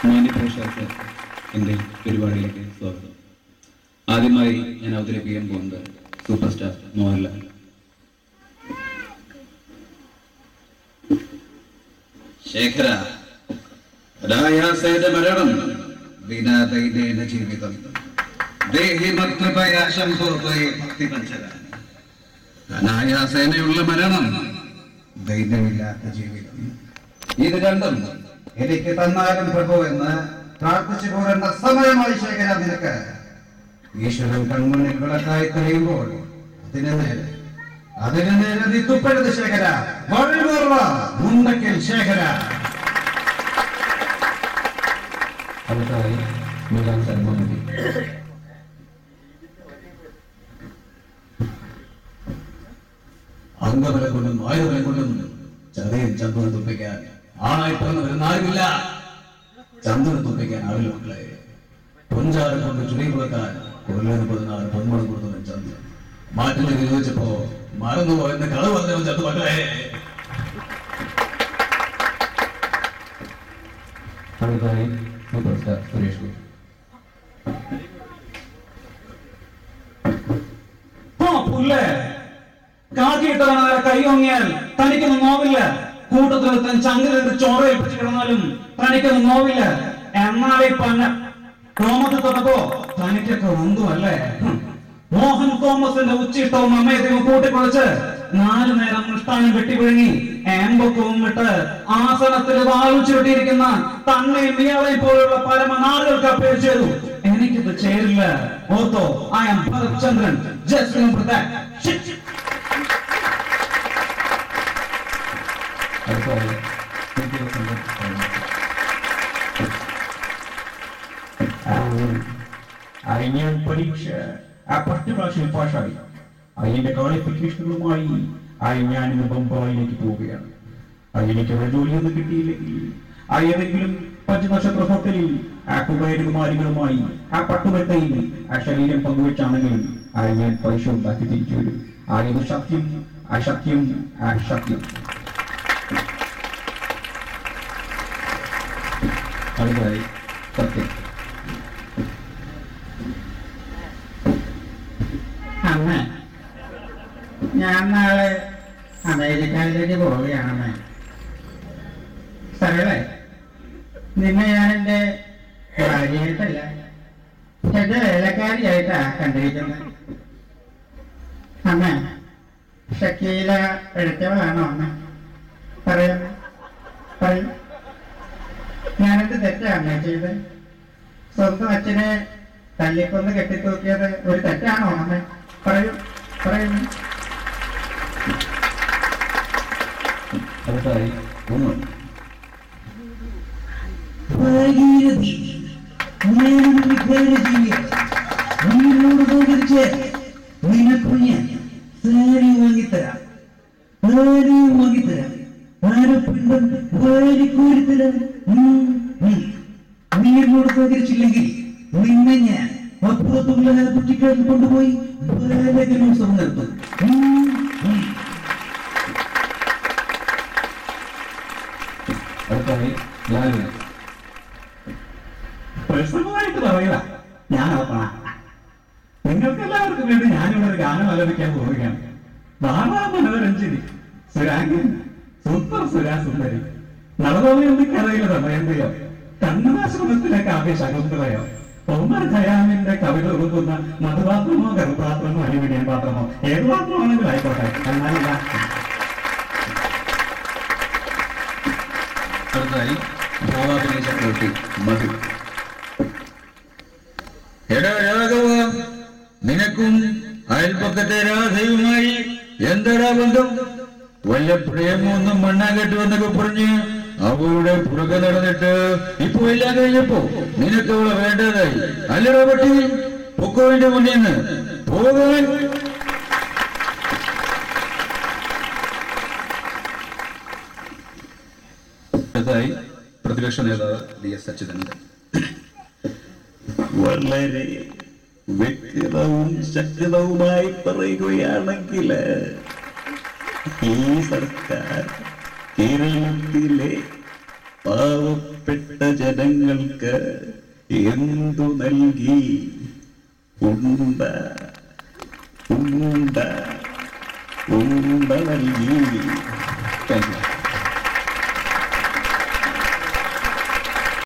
മാന്യപ്രേക്ഷകർക്ക് എൻ്റെ പരിപാടിയിലേക്ക് സ്വാഗതം. ആദ്യമായി ഞാൻ അവതരിപ്പിക്കാൻ പോകുന്നത് സൂപ്പർ സ്റ്റാർ മോഹൻലാൽ. ശേഖര, രായാസയുടെ മരണം വിനാദൈന ജീവിതം അനായാസേനയുള്ള മരണം, ദൈന്യമില്ലാത്ത ജീവിതം. ഇത് രണ്ടും എനിക്ക് തന്നാലും പ്രഭു എന്ന് പ്രാർത്ഥിച്ചു പോരേണ്ട സമയമായി ശേഖര നിനക്ക്. ഈശ്വരൻ കൺമുന്നിൽ വിളക്കായി തെളിയുമ്പോൾ അതിന് നേരെ നീ തുപ്പരുത് ശേഖര. മുണ്ടക്കൽ ശേഖര. അംഗബലം കൊണ്ടും ആയുധബലം കൊണ്ടും ചതയും ചന്തുവിനെ തുപ്പിക്കാൻ ആണായി പിറന്നു വരുന്ന ആരുമില്ല. ചന്തുവിനെ തുപ്പിക്കാൻ ആവില്ല മക്കളെ. പൊഞ്ചാരം കൊണ്ട് ചുടി കൊടുക്കാൻ കൊല്ലന് 16 പൊന്മണം കൊടുത്തവൻ ചന്തു. മാറ്റിലേക്ക് ചോദിച്ചപ്പോ മറന്നുപോയെന്ന് കളവ് പറഞ്ഞവൻ ചന്തു മക്കളെ. സുരേഷ് ഗോപി. കാക്കിയിട്ടവനെ കൈ ഓങ്ങിയാൽ തനിക്കൊന്നും നോവില്ല. കൂട്ടത്തിൽ തൻ ചങ്കിലിട്ട് ചോറയിൽ പിടിച്ചു കിടന്നാലും തനിക്കൊന്നും നോവില്ല. എന്നാലേ പന്ന തോമസ് തൊട്ടപ്പോ തനിക്കൊക്കെ ഒന്നുമല്ലേ. മോഹൻ തോമസിന്റെ ഉച്ചിഷ്ടവും അമ്മയത്തെയും കൂട്ടിക്കുളച്ച് 4 നേരം മൃഷ്ടാനം വെട്ടിപ്പിഴുങ്ങി ഏമ്പക്കവും വിട്ട് ആസനത്തിൽ വാളുചുരുട്ടിയിരിക്കുന്ന തന്നെയും ഇയാളെയും പോലുള്ള പരമനാടുകൾക്ക് അപ്പേർ ചെയ്തു. എനിക്കിത് ചേരില്ല. ഓർത്തോ, I am Bharat Chandran. Just remember that. ഞാൻ പരീക്ഷ 10 പ്രാവശ്യം പാസ്സായി. അതിന്റെ ക്വാളിഫിക്കേഷനുകളുമായി ഞാൻ ഇന്ന് ബംബായിലേക്ക് പോവുകയാണ്. എനിക്ക് ഒരു ജോലിയൊന്നും കിട്ടിയില്ലെങ്കിൽ ഏതെങ്കിലും 5 നക്ഷത്ര ഹോട്ടലിൽ കുമാരികുമാരികളുമായി പട്ടുമെത്തയിൽ ശരീരം പങ്കുവെച്ചാണെങ്കിലും ഞാൻ പൈസ ഉണ്ടാക്കി തിരിച്ചു വരും. ഇത് സത്യം, അസത്യം, സത്യം. അടുത്തതായി സത്യം. അമ്മ, ഞാൻ നാളെ അമേരിക്കയിലേക്ക് പോവുകയാണമ്മേ. സരളെ, നിന്നെ ഞാൻ എൻ്റെ ഭാര്യയായിട്ടല്ല, എന്റെ വേലക്കാരിയായിട്ടാ കണ്ടിരിക്കുന്നത്. അമ്മ, ഷക്കീല എടുത്തവളാണോ അമ്മ? പറയൂ, പറയൂ. ഞാനെന്ത് തെറ്റാണ് അമ്മ ചെയ്ത്? സ്വന്തം അച്ഛനെ തല്ലിക്കൊന്ന് കെട്ടിത്തൂക്കിയത് ഒരു തെറ്റാണോ അമ്മ? പറയൂ, പറയുന്നു. വാങ്ങിത്തരാം. നീ എന്നോട് സഹകരിച്ചില്ലെങ്കിൽ നിന്നെ ഞാൻ അപ്പുറത്തുള്ള കുറ്റിക്കാട്ടിൽ കൊണ്ടുപോയി ഉത്സവം നടത്തും. പ്രശ്നമായിട്ട് പറയല. ഞാൻ നിങ്ങൾക്ക് എല്ലാവർക്കും വേണ്ടി ഞാനിവിടെ ഒരു ഗാനം ആലപിക്കാൻ പോവുകയാണ്. മനോരഞ്ജനി, സുരാംഗൻ, സൂപ്പർ സുരാസുന്ദരി, നവതോമയൊന്നും കഥയിലെ ദമയന്തിയോ, കണ്ണനാശ്രമത്തിലെ കാവ്യ ശകുന്തളയോ, ഒമർ ഖയാമിന്റെ കവിത ഒതുക്കുന്ന മധുപാത്രമോ ഗർഭപാത്രമോ അലുമിനിയം പാത്രമോ ഏത് പാത്രമാണെങ്കിലും ആയിക്കോട്ടെ. എന്നാലില്ല. അടുത്തായി ചക്രവർത്തി മധു. എടാ രാഘവ, നിനക്കും അയൽപ്പക്കത്തെ രാധയുമായി എന്തടാ ബന്ധം? വല്ല പ്രേമൊന്നും മണ്ണാകെട്ടുവെന്നൊക്കെ പറഞ്ഞ് അവളുടെ പുറകെ നടന്നിട്ട് ഇപ്പൊ എല്ലാം കഴിഞ്ഞപ്പോ നിനക്ക് അവളെ വേണ്ടതായി അല്ലടോ പട്ടി? പൊക്കോവിന്റെ മുന്നിൽ നിന്ന് പോകാൻ. അടുത്തായി പ്രതിപക്ഷ നേതാവ് DS അച്യുതാനന്ദൻ. വളരെ വ്യക്തവും ശക്തവുമായി പറയുകയാണെങ്കിൽ ഈ സർക്കാർ കേരളത്തിലെ പാവപ്പെട്ട പാവപ്പെട്ട ജനങ്ങൾക്ക് എന്തു നൽകി? ഉണ്ട ഉണ്ട ഉണ്ട നൽകി. Thank you.